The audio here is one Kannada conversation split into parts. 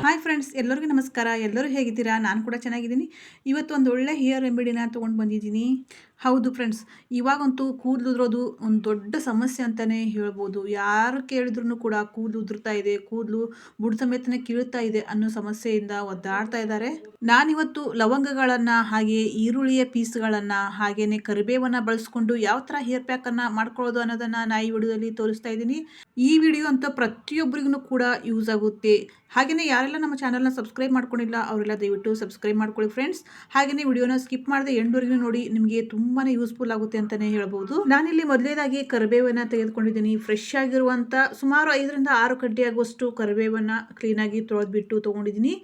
ಹಾಯ್ ಫ್ರೆಂಡ್ಸ್, ಎಲ್ಲರಿಗೂ ನಮಸ್ಕಾರ. ಎಲ್ಲರೂ ಹೇಗಿದ್ದೀರಾ? ನಾನು ಕೂಡ ಚೆನ್ನಾಗಿದ್ದೀನಿ. ಇವತ್ತು ಒಂದು ಒಳ್ಳೆ ಹೇರ್ ರೆಮಿಡಿನ ತೊಗೊಂಡು ಬಂದಿದ್ದೀನಿ. ಹೌದು ಫ್ರೆಂಡ್ಸ್, ಇವಾಗಂತೂ ಕೂದಲು ಉದುರೋದು ಒಂದು ದೊಡ್ಡ ಸಮಸ್ಯೆ ಅಂತಲೇ ಹೇಳ್ಬೋದು. ಯಾರು ಕೇಳಿದ್ರೂ ಕೂಡ ಕೂದಲು ಉದುರ್ತಾ ಇದೆ, ಕೂದಲು ಬುಡ ಸಮೇತನೇ ಕೀಳ್ತಾ ಇದೆ ಅನ್ನೋ ಸಮಸ್ಯೆಯಿಂದ ಒದ್ದಾಡ್ತಾ ಇದ್ದಾರೆ. ನಾನಿವತ್ತು ಲವಂಗಗಳನ್ನು, ಹಾಗೆ ಈರುಳ್ಳಿಯ ಪೀಸ್ಗಳನ್ನು, ಹಾಗೆಯೇ ಕರಿಬೇವನ್ನು ಬಳಸ್ಕೊಂಡು ಯಾವ ಥರ ಹೇರ್ ಪ್ಯಾಕನ್ನು ಮಾಡ್ಕೊಳ್ಳೋದು ಅನ್ನೋದನ್ನು ನಾನು ಈ ವಿಡಿಯೋದಲ್ಲಿ ತೋರಿಸ್ತಾ ಇದ್ದೀನಿ. ಈ ವಿಡಿಯೋ ಅಂತ ಪ್ರತಿಯೊಬ್ಬರಿಗೂ ಕೂಡ ಯೂಸ್ ಆಗುತ್ತೆ. ಹಾಗೆಯೇ ಯಾರೆಲ್ಲ ನಮ್ಮ ಚಾನಲ್ನ ಸಬ್ಸ್ಕ್ರೈಬ್ ಮಾಡ್ಕೊಂಡಿಲ್ಲ ಅವರೆಲ್ಲ ದಯವಿಟ್ಟು ಸಬ್ಸ್ಕ್ರೈಬ್ ಮಾಡ್ಕೊಳ್ಳಿ ಫ್ರೆಂಡ್ಸ್. ಹಾಗೆಯೇ ವಿಡಿಯೋನ ಸ್ಕಿಪ್ ಮಾಡದೆ ಎಂಡ್ವರೆಗೂ ನೋಡಿ, ನಿಮಗೆ ತುಂಬಾ ಯೂಸ್ಫುಲ್ ಆಗುತ್ತೆ ಅಂತಲೇ ಹೇಳ್ಬೋದು. ನಾನಿಲ್ಲಿ ಮೊದಲೇದಾಗಿ ಕರಿಬೇವನ್ನು ತೆಗೆದುಕೊಂಡಿದ್ದೀನಿ. ಫ್ರೆಶ್ ಆಗಿರುವಂಥ ಸುಮಾರು 5ರಿಂದ 6 ಕಡ್ಡಿ ಆಗುವಷ್ಟು ಕರಿಬೇವನ್ನು ಕ್ಲೀನಾಗಿ ತೊಳೆದ್ಬಿಟ್ಟು ತೊಗೊಂಡಿದ್ದೀನಿ.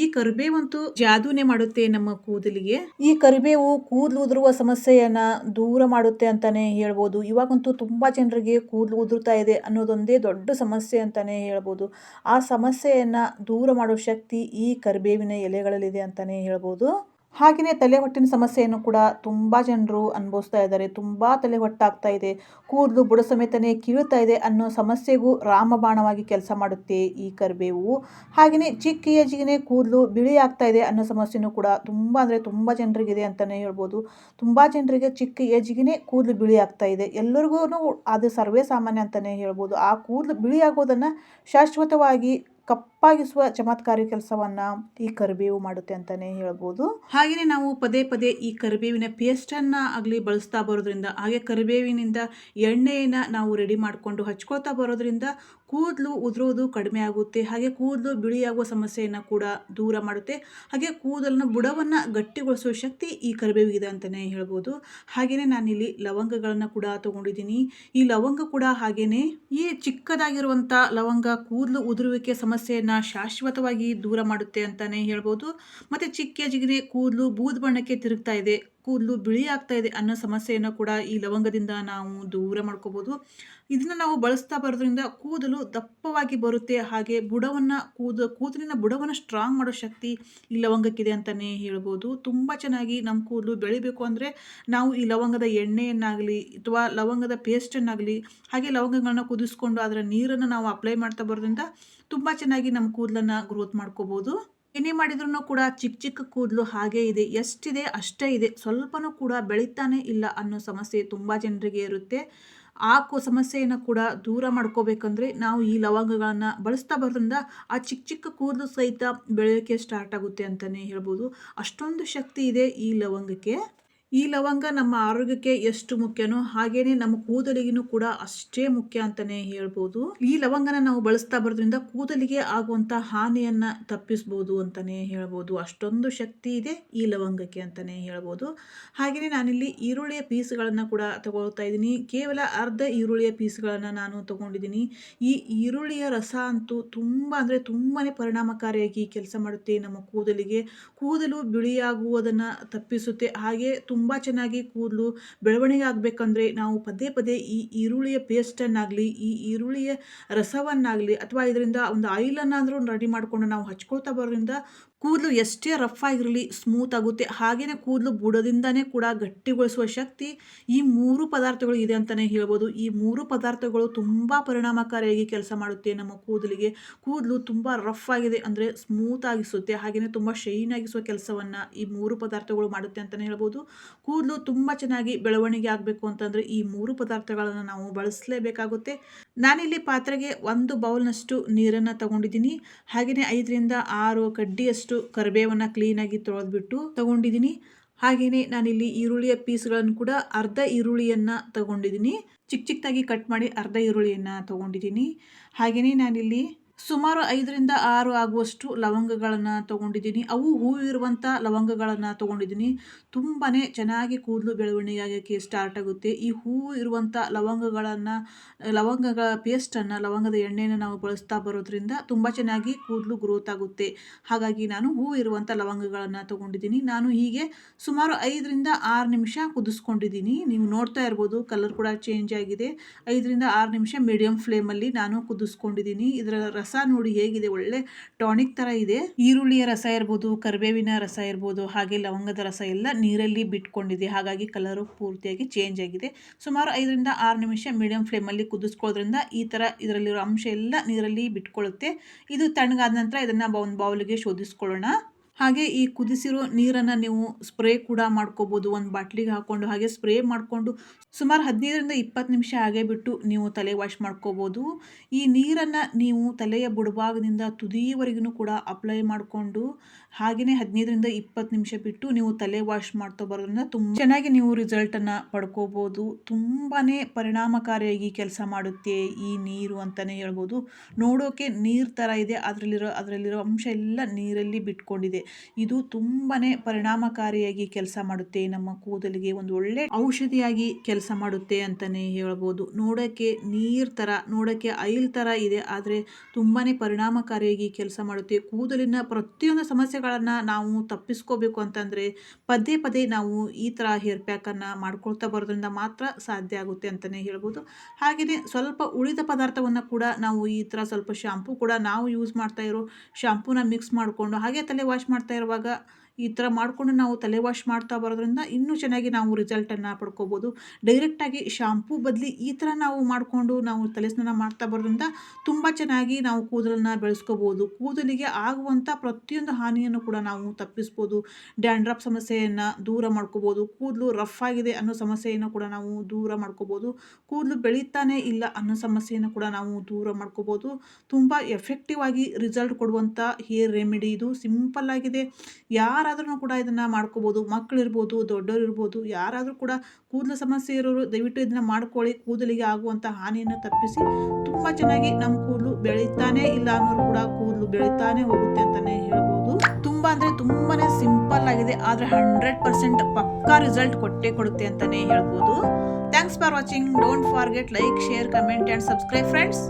ಈ ಕರಿಬೇವಂತೂ ಜಾದೂನೇ ಮಾಡುತ್ತೆ ನಮ್ಮ ಕೂದಲಿಗೆ. ಈ ಕರಿಬೇವು ಕೂದಲು ಉದುರುವ ಸಮಸ್ಯೆಯನ್ನು ದೂರ ಮಾಡುತ್ತೆ ಅಂತಲೇ ಹೇಳ್ಬೋದು. ಇವಾಗಂತೂ ತುಂಬ ಜನರಿಗೆ ಕೂದಲು ಉದುರ್ತಾ ಇದೆ ಅನ್ನೋದೊಂದೇ ದೊಡ್ಡ ಸಮಸ್ಯೆ ಅಂತಲೇ ಹೇಳ್ಬೋದು. ಆ ಸಮಸ್ಯೆಯನ್ನು ದೂರ ಮಾಡೋ ಶಕ್ತಿ ಈ ಕರಿಬೇವಿನ ಎಲೆಗಳಲ್ಲಿದೆ ಅಂತಲೇ ಹೇಳ್ಬೋದು. ಹಾಗೆಯೇ ತಲೆ ಹೊಟ್ಟಿನ ಸಮಸ್ಯೆಯನ್ನು ಕೂಡ ತುಂಬ ಜನರು ಅನುಭವಿಸ್ತಾ ಇದ್ದಾರೆ. ತುಂಬ ತಲೆ ಹೊಟ್ಟಾಗ್ತಾ ಇದೆ, ಕೂದಲು ಬುಡ ಸಮೇತನೇ ಕೀಳ್ತಾ ಇದೆ ಅನ್ನೋ ಸಮಸ್ಯೆಗೂ ರಾಮಬಾಣವಾಗಿ ಕೆಲಸ ಮಾಡುತ್ತೆ ಈ ಕರಿಬೇವು. ಹಾಗೆಯೇ ಚಿಕ್ಕ ಏಜಿಗೆ ಕೂದಲು ಬಿಳಿ ಆಗ್ತಾ ಇದೆ ಅನ್ನೋ ಸಮಸ್ಯೆನೂ ಕೂಡ ತುಂಬ ಜನರಿಗಿದೆ ಅಂತಲೇ ಹೇಳ್ಬೋದು. ತುಂಬ ಜನರಿಗೆ ಚಿಕ್ಕ ಏಜಿಗೆ ಕೂದಲು ಬಿಳಿ ಆಗ್ತಾ ಇದೆ. ಎಲ್ಲರಿಗೂ ಅದು ಸರ್ವೇ ಸಾಮಾನ್ಯ ಅಂತಲೇ ಹೇಳ್ಬೋದು. ಆ ಕೂದಲು ಬಿಳಿ ಆಗೋದನ್ನು ಶಾಶ್ವತವಾಗಿ ಕಪ್ಪಾಗಿಸುವ ಚಮತ್ಕಾರಿ ಕೆಲಸವನ್ನು ಈ ಕರಿಬೇವು ಮಾಡುತ್ತೆ ಅಂತಲೇ ಹೇಳ್ಬೋದು. ಹಾಗೆಯೇ ನಾವು ಪದೇ ಪದೇ ಈ ಕರಿಬೇವಿನ ಪೇಸ್ಟನ್ನು ಆಗಲಿ ಬಳಸ್ತಾ ಬರೋದ್ರಿಂದ, ಹಾಗೆ ಕರಿಬೇವಿನಿಂದ ಎಣ್ಣೆಯನ್ನು ನಾವು ರೆಡಿ ಮಾಡಿಕೊಂಡು ಹಚ್ಕೊಳ್ತಾ ಬರೋದ್ರಿಂದ ಕೂದಲು ಉದುರೋದು ಕಡಿಮೆ ಆಗುತ್ತೆ. ಹಾಗೆ ಕೂದಲು ಬಿಳಿಯಾಗುವ ಸಮಸ್ಯೆಯನ್ನು ಕೂಡ ದೂರ ಮಾಡುತ್ತೆ. ಹಾಗೆ ಕೂದಲನ್ನು ಬುಡವನ್ನು ಗಟ್ಟಿಗೊಳಿಸುವ ಶಕ್ತಿ ಈ ಕರಿಬೇವಿಗಿದೆ ಅಂತಲೇ ಹೇಳ್ಬೋದು. ಹಾಗೆಯೇ ನಾನಿಲ್ಲಿ ಲವಂಗಗಳನ್ನು ಕೂಡ ತೊಗೊಂಡಿದ್ದೀನಿ. ಈ ಲವಂಗ ಕೂಡ ಹಾಗೆಯೇ ಈ ಚಿಕ್ಕದಾಗಿರುವಂಥ ಲವಂಗ ಕೂದಲು ಉದುರುವಿಕೆ ಸಮಸ್ಯೆಯನ್ನು ಶಾಶ್ವತವಾಗಿ ದೂರ ಮಾಡುತ್ತೆ ಅಂತಲೇ ಹೇಳ್ಬೋದು. ಮತ್ತು ಚಿಕ್ಕ ಏಜಿಗೆ ಕೂದಲು ಬೂದು ಬಣ್ಣಕ್ಕೆ ತಿರುಗ್ತಾ ಇದೆ, ಕೂದಲು ಬಿಳಿ ಆಗ್ತಾ ಇದೆ ಅನ್ನೋ ಸಮಸ್ಯೆಯನ್ನು ಕೂಡ ಈ ಲವಂಗದಿಂದ ನಾವು ದೂರ ಮಾಡ್ಕೋಬೋದು. ಇದನ್ನು ನಾವು ಬಳಸ್ತಾ ಬರೋದ್ರಿಂದ ಕೂದಲು ದಪ್ಪವಾಗಿ ಬರುತ್ತೆ. ಹಾಗೆ ಕೂದಲಿನ ಬುಡವನ್ನು ಸ್ಟ್ರಾಂಗ್ ಮಾಡೋ ಶಕ್ತಿ ಈ ಲವಂಗಕ್ಕಿದೆ ಅಂತಲೇ ಹೇಳ್ಬೋದು. ತುಂಬ ಚೆನ್ನಾಗಿ ನಮ್ಮ ಕೂದಲು ಬೆಳಿಬೇಕು ಅಂದರೆ ನಾವು ಈ ಲವಂಗದ ಎಣ್ಣೆಯನ್ನಾಗಲಿ ಅಥವಾ ಲವಂಗದ ಪೇಸ್ಟನ್ನಾಗಲಿ, ಹಾಗೆ ಲವಂಗಗಳನ್ನ ಕುದಿಸ್ಕೊಂಡು ಅದರ ನೀರನ್ನು ನಾವು ಅಪ್ಲೈ ಮಾಡ್ತಾ ಬರೋದ್ರಿಂದ ತುಂಬ ಚೆನ್ನಾಗಿ ನಮ್ಮ ಕೂದಲನ್ನು ಗ್ರೋತ್ ಮಾಡ್ಕೋಬೋದು. ಏನೇ ಮಾಡಿದ್ರೂ ಕೂಡ ಚಿಕ್ಕ ಕೂದಲು ಹಾಗೇ ಇದೆ, ಎಷ್ಟಿದೆ ಅಷ್ಟೇ ಇದೆ, ಸ್ವಲ್ಪನೂ ಕೂಡ ಬೆಳೀತಾನೆ ಇಲ್ಲ ಅನ್ನೋ ಸಮಸ್ಯೆ ತುಂಬ ಜನರಿಗೆ ಇರುತ್ತೆ. ಆ ಸಮಸ್ಯೆಯನ್ನು ಕೂಡ ದೂರ ಮಾಡ್ಕೋಬೇಕಂದ್ರೆ ನಾವು ಈ ಲವಂಗಗಳನ್ನು ಬಳಸ್ತಾ ಬರೋದ್ರಿಂದ ಆ ಚಿಕ್ಕ ಕೂದಲು ಸಹಿತ ಬೆಳೆಯೋಕ್ಕೆ ಸ್ಟಾರ್ಟ್ ಆಗುತ್ತೆ ಅಂತಲೇ ಹೇಳ್ಬೋದು. ಅಷ್ಟೊಂದು ಶಕ್ತಿ ಇದೆ ಈ ಲವಂಗಕ್ಕೆ. ಈ ಲವಂಗ ನಮ್ಮ ಆರೋಗ್ಯಕ್ಕೆ ಎಷ್ಟು ಮುಖ್ಯನೋ ಹಾಗೇನೆ ನಮ್ಮ ಕೂದಲಿಗೂ ಕೂಡ ಅಷ್ಟೇ ಮುಖ್ಯ ಅಂತಲೇ ಹೇಳ್ಬೋದು. ಈ ಲವಂಗನ ನಾವು ಬಳಸ್ತಾ ಬರೋದ್ರಿಂದ ಕೂದಲಿಗೆ ಆಗುವಂಥ ಹಾನಿಯನ್ನು ತಪ್ಪಿಸ್ಬೋದು ಅಂತಲೇ ಹೇಳ್ಬೋದು. ಅಷ್ಟೊಂದು ಶಕ್ತಿ ಇದೆ ಈ ಲವಂಗಕ್ಕೆ ಅಂತಲೇ ಹೇಳ್ಬೋದು. ಹಾಗೆಯೇ ನಾನಿಲ್ಲಿ ಈರುಳ್ಳಿಯ ಪೀಸ್ಗಳನ್ನು ಕೂಡ ತಗೊಳ್ತಾ ಇದ್ದೀನಿ. ಕೇವಲ ಅರ್ಧ ಈರುಳ್ಳಿಯ ಪೀಸ್ಗಳನ್ನು ನಾನು ತಗೊಂಡಿದ್ದೀನಿ. ಈ ಈರುಳ್ಳಿಯ ರಸ ಅಂತೂ ತುಂಬಾ ಪರಿಣಾಮಕಾರಿಯಾಗಿ ಕೆಲಸ ಮಾಡುತ್ತೆ ನಮ್ಮ ಕೂದಲಿಗೆ. ಕೂದಲು ಬಿಳಿಯಾಗುವುದನ್ನು ತಪ್ಪಿಸುತ್ತೆ. ಹಾಗೆ ತುಂಬ ಚೆನ್ನಾಗಿ ಕೂದಲು ಬೆಳವಣಿಗೆ ಆಗಬೇಕಂದ್ರೆ ನಾವು ಪದೇ ಪದೇ ಈ ಈರುಳ್ಳಿಯ ಪೇಸ್ಟನ್ನಾಗಲಿ, ಈ ಈರುಳ್ಳಿಯ ರಸವನ್ನಾಗಲಿ ಅಥವಾ ಇದರಿಂದ ಒಂದು ಆಯಿಲನ್ನಾದರೂ ರೆಡಿ ಮಾಡಿಕೊಂಡು ನಾವು ಹಚ್ಕೊಳ್ತಾ ಬರೋದ್ರಿಂದ ಕೂದಲು ಎಷ್ಟೇ ರಫ್ ಆಗಿರಲಿ ಸ್ಮೂತ್ ಆಗುತ್ತೆ. ಹಾಗೆಯೇ ಕೂದಲು ಬುಡದಿಂದನೇ ಕೂಡ ಗಟ್ಟಿಗೊಳಿಸುವ ಶಕ್ತಿ ಈ 3 ಪದಾರ್ಥಗಳು ಇದೆ ಅಂತಲೇ ಹೇಳ್ಬೋದು. ಈ 3 ಪದಾರ್ಥಗಳು ತುಂಬ ಪರಿಣಾಮಕಾರಿಯಾಗಿ ಕೆಲಸ ಮಾಡುತ್ತೆ ನಮ್ಮ ಕೂದಲಿಗೆ. ಕೂದಲು ತುಂಬ ರಫ್ ಆಗಿದೆ ಅಂದರೆ ಸ್ಮೂತ್ ಆಗಿಸುತ್ತೆ. ಹಾಗೆಯೇ ತುಂಬ ಶೈನ್ ಆಗಿಸುವ ಕೆಲಸವನ್ನು ಈ 3 ಪದಾರ್ಥಗಳು ಮಾಡುತ್ತೆ ಅಂತಲೇ ಹೇಳ್ಬೋದು. ಕೂದಲು ತುಂಬ ಚೆನ್ನಾಗಿ ಬೆಳವಣಿಗೆ ಆಗಬೇಕು ಅಂತಂದರೆ ಈ 3 ಪದಾರ್ಥಗಳನ್ನು ನಾವು ಬಳಸಲೇಬೇಕಾಗುತ್ತೆ. ನಾನಿಲ್ಲಿ ಪಾತ್ರೆಗೆ 1 ಬೌಲ್ನಷ್ಟು ನೀರನ್ನು ತಗೊಂಡಿದ್ದೀನಿ. ಹಾಗೆಯೇ 5ರಿಂದ 6 ಕಡ್ಡಿಯಷ್ಟು ಕರಿಬೇವನ್ನು ಕ್ಲೀನಾಗಿ ತೊಳೆದ್ಬಿಟ್ಟು ತಗೊಂಡಿದ್ದೀನಿ. ಹಾಗೆಯೇ ನಾನಿಲ್ಲಿ ಈರುಳ್ಳಿಯ ಪೀಸ್ಗಳನ್ನು ಕೂಡ ಅರ್ಧ ಈರುಳ್ಳಿಯನ್ನು ತಗೊಂಡಿದ್ದೀನಿ. ಚಿಕ್ಕದಾಗಿ ಕಟ್ ಮಾಡಿ ಅರ್ಧ ಈರುಳ್ಳಿಯನ್ನು ತಗೊಂಡಿದ್ದೀನಿ. ಹಾಗೆಯೇ ನಾನಿಲ್ಲಿ ಸುಮಾರು 5ರಿಂದ 6 ಆಗುವಷ್ಟು ಲವಂಗಗಳನ್ನು ತಗೊಂಡಿದ್ದೀನಿ. ಅವು ಹೂವು ಇರುವಂಥ ಲವಂಗಗಳನ್ನು ತಗೊಂಡಿದ್ದೀನಿ. ತುಂಬಾ ಚೆನ್ನಾಗಿ ಕೂದಲು ಬೆಳವಣಿಗೆ ಆಗೋಕ್ಕೆ ಸ್ಟಾರ್ಟ್ ಆಗುತ್ತೆ. ಈ ಹೂವು ಇರುವಂಥ ಲವಂಗಗಳ ಪೇಸ್ಟನ್ನು, ಲವಂಗದ ಎಣ್ಣೆಯನ್ನು ನಾವು ಬಳಸ್ತಾ ಬರೋದ್ರಿಂದ ತುಂಬ ಚೆನ್ನಾಗಿ ಕೂದಲು ಗ್ರೋತ್ ಆಗುತ್ತೆ. ಹಾಗಾಗಿ ನಾನು ಹೂವು ಇರುವಂಥ ಲವಂಗಗಳನ್ನು ತಗೊಂಡಿದ್ದೀನಿ. ನಾನು ಹೀಗೆ ಸುಮಾರು 5ರಿಂದ 6 ನಿಮಿಷ ಕುದಿಸ್ಕೊಂಡಿದ್ದೀನಿ. ನೀವು ನೋಡ್ತಾ ಇರ್ಬೋದು, ಕಲರ್ ಕೂಡ ಚೇಂಜ್ ಆಗಿದೆ. 5ರಿಂದ 6 ನಿಮಿಷ ಮೀಡಿಯಂ ಫ್ಲೇಮಲ್ಲಿ ನಾನು ಕುದಿಸ್ಕೊಂಡಿದ್ದೀನಿ. ಇದರ ರಸ ನೋಡಿ ಹೇಗಿದೆ, ಒಳ್ಳೆ ಟಾನಿಕ್ ಥರ ಇದೆ. ಈರುಳ್ಳಿಯ ರಸ ಇರ್ಬೋದು, ಕರಿಬೇವಿನ ರಸ ಇರ್ಬೋದು, ಹಾಗೆ ಲವಂಗದ ರಸ ಎಲ್ಲ ನೀರಲ್ಲಿ ಬಿಟ್ಕೊಂಡಿದೆ. ಹಾಗಾಗಿ ಕಲರು ಪೂರ್ತಿಯಾಗಿ ಚೇಂಜ್ ಆಗಿದೆ. ಸುಮಾರು 5ರಿಂದ 6 ನಿಮಿಷ ಮೀಡಿಯಂ ಫ್ಲೇಮಲ್ಲಿ ಕುದಿಸ್ಕೊಳ್ಳೋದ್ರಿಂದ ಈ ಥರ ಇದರಲ್ಲಿರೋ ಅಂಶ ಎಲ್ಲ ನೀರಲ್ಲಿ ಬಿಟ್ಕೊಳ್ಳುತ್ತೆ. ಇದು ತಣ್ಣಗಾದ ನಂತರ ಇದನ್ನು ಒಂದು ಬೌಲ್ಗೆ ಶೋಧಿಸ್ಕೊಳ್ಳೋಣ. ಹಾಗೆ ಈ ಕುದಿಸಿರೋ ನೀರನ್ನು ನೀವು ಸ್ಪ್ರೇ ಕೂಡ ಮಾಡ್ಕೋಬೋದು. ಒಂದು ಬಾಟ್ಲಿಗೆ ಹಾಕ್ಕೊಂಡು ಹಾಗೆ ಸ್ಪ್ರೇ ಮಾಡಿಕೊಂಡು ಸುಮಾರು 15ರಿಂದ 20 ನಿಮಿಷ ಹಾಗೆ ಬಿಟ್ಟು ನೀವು ತಲೆ ವಾಶ್ ಮಾಡ್ಕೋಬೋದು. ಈ ನೀರನ್ನು ನೀವು ತಲೆಯ ಬುಡಭಾಗದಿಂದ ತುದಿಯವರೆಗೂ ಕೂಡ ಅಪ್ಲೈ ಮಾಡಿಕೊಂಡು ಹಾಗೆಯೇ 15ರಿಂದ 20 ನಿಮಿಷ ಬಿಟ್ಟು ನೀವು ತಲೆ ವಾಶ್ ಮಾಡ್ತಾ ಬರೋದ್ರಿಂದ ತುಂಬ ಚೆನ್ನಾಗಿ ನೀವು ರಿಸಲ್ಟನ್ನು ಪಡ್ಕೋಬೋದು. ತುಂಬಾ ಪರಿಣಾಮಕಾರಿಯಾಗಿ ಕೆಲಸ ಮಾಡುತ್ತೆ ಈ ನೀರು ಅಂತಲೇ ಹೇಳ್ಬೋದು. ನೋಡೋಕೆ ನೀರು ಥರ ಇದೆ, ಅದರಲ್ಲಿರೋ ಅಂಶ ಎಲ್ಲ ನೀರಲ್ಲಿ ಬಿಟ್ಕೊಂಡಿದೆ. ಇದು ತುಂಬಾ ಪರಿಣಾಮಕಾರಿಯಾಗಿ ಕೆಲಸ ಮಾಡುತ್ತೆ. ನಮ್ಮ ಕೂದಲಿಗೆ ಒಂದು ಒಳ್ಳೆ ಔಷಧಿಯಾಗಿ ಕೆಲಸ ಮಾಡುತ್ತೆ ಅಂತಲೇ ಹೇಳ್ಬೋದು. ನೋಡೋಕ್ಕೆ ನೀರು ಥರ, ನೋಡೋಕ್ಕೆ ಆಯಿಲ್ ಥರ ಇದೆ, ಆದರೆ ತುಂಬಾ ಪರಿಣಾಮಕಾರಿಯಾಗಿ ಕೆಲಸ ಮಾಡುತ್ತೆ. ಕೂದಲಿನ ಪ್ರತಿಯೊಂದು ಸಮಸ್ಯೆಗಳನ್ನು ನಾವು ತಪ್ಪಿಸ್ಕೋಬೇಕು ಅಂತಂದರೆ ಪದೇ ಪದೇ ನಾವು ಈ ಥರ ಹೇರ್ ಪ್ಯಾಕನ್ನು ಮಾಡ್ಕೊಳ್ತಾ ಬರೋದ್ರಿಂದ ಮಾತ್ರ ಸಾಧ್ಯ ಆಗುತ್ತೆ ಅಂತಲೇ ಹೇಳ್ಬೋದು. ಹಾಗೆಯೇ ಸ್ವಲ್ಪ ಉಳಿದ ಪದಾರ್ಥವನ್ನು ಕೂಡ ನಾವು ಈ ಥರ ಸ್ವಲ್ಪ ಶಾಂಪೂ ಕೂಡ ನಾವು ಯೂಸ್ ಮಾಡ್ತಾ ಇರೋ ಶಾಂಪೂನ ಮಿಕ್ಸ್ ಮಾಡಿಕೊಂಡು ಹಾಗೆ ತಲೆ ವಾಶ್ ಮಾಡ್ತಾ ಇರುವಾಗ ಈ ಥರ ಮಾಡಿಕೊಂಡು ನಾವು ತಲೆ ವಾಶ್ ಮಾಡ್ತಾ ಬರೋದ್ರಿಂದ ಇನ್ನೂ ಚೆನ್ನಾಗಿ ನಾವು ರಿಸಲ್ಟನ್ನು ಪಡ್ಕೋಬೋದು. ಡೈರೆಕ್ಟಾಗಿ ಶಾಂಪೂ ಬದಲಿ ಈ ಥರ ನಾವು ಮಾಡಿಕೊಂಡು ನಾವು ತಲೆ ಸ್ನಾನ ಮಾಡ್ತಾ ಬರೋದ್ರಿಂದ ತುಂಬ ಚೆನ್ನಾಗಿ ನಾವು ಕೂದಲನ್ನು ಬೆಳೆಸ್ಕೋಬೋದು. ಕೂದಲಿಗೆ ಆಗುವಂಥ ಪ್ರತಿಯೊಂದು ಹಾನಿಯನ್ನು ಕೂಡ ನಾವು ತಪ್ಪಿಸ್ಬೋದು. ಡ್ಯಾಂಡ್ರಫ್ ಸಮಸ್ಯೆಯನ್ನು ದೂರ ಮಾಡ್ಕೋಬೋದು. ಕೂದಲು ರಫ್ ಆಗಿದೆ ಅನ್ನೋ ಸಮಸ್ಯೆಯನ್ನು ಕೂಡ ನಾವು ದೂರ ಮಾಡ್ಕೋಬೋದು. ಕೂದಲು ಬೆಳೀತಾನೆ ಇಲ್ಲ ಅನ್ನೋ ಸಮಸ್ಯೆಯನ್ನು ಕೂಡ ನಾವು ದೂರ ಮಾಡ್ಕೋಬೋದು. ತುಂಬ ಎಫೆಕ್ಟಿವ್ ಆಗಿ ರಿಸಲ್ಟ್ ಕೊಡುವಂಥ ಹೇರ್ ರೆಮಿಡಿ ಇದು. ಸಿಂಪಲ್ ಆಗಿದೆ, ಯಾರಾದ್ರೂ ಕೂಡ ಇದನ್ನು ಮಾಡ್ಕೋಬೋದು. ಮಕ್ಕಳಿರ್ಬೋದು, ದೊಡ್ಡವರಿರ್ಬೋದು, ಯಾರಾದರೂ ಕೂಡ ಕೂದಲು ಸಮಸ್ಯೆ ಇರೋರು ದಯವಿಟ್ಟು ಇದನ್ನು ಮಾಡ್ಕೊಳ್ಳಿ. ಕೂದಲಿಗೆ ಆಗುವಂಥ ಹಾನಿಯನ್ನು ತಪ್ಪಿಸಿ ತುಂಬ ಚೆನ್ನಾಗಿ ನಮ್ಮ ಕೂದಲು ಬೆಳೀತಾನೆ ಇಲ್ಲ ಅನ್ನೋರು ಕೂಡ ಕೂದಲು ಬೆಳೀತಾನೆ ಹೋಗುತ್ತೆ ಅಂತಲೇ ಹೇಳ್ಬೋದು. ತುಂಬ ಅಂದರೆ ತುಂಬಾ ಸಿಂಪಲ್ ಆಗಿದೆ, ಆದರೆ 100% ಪಕ್ಕಾ ರಿಸಲ್ಟ್ ಕೊಟ್ಟೇ ಕೊಡುತ್ತೆ ಅಂತಲೇ ಹೇಳ್ಬೋದು. Thanks for watching. Don't forget like, share, comment and subscribe friends.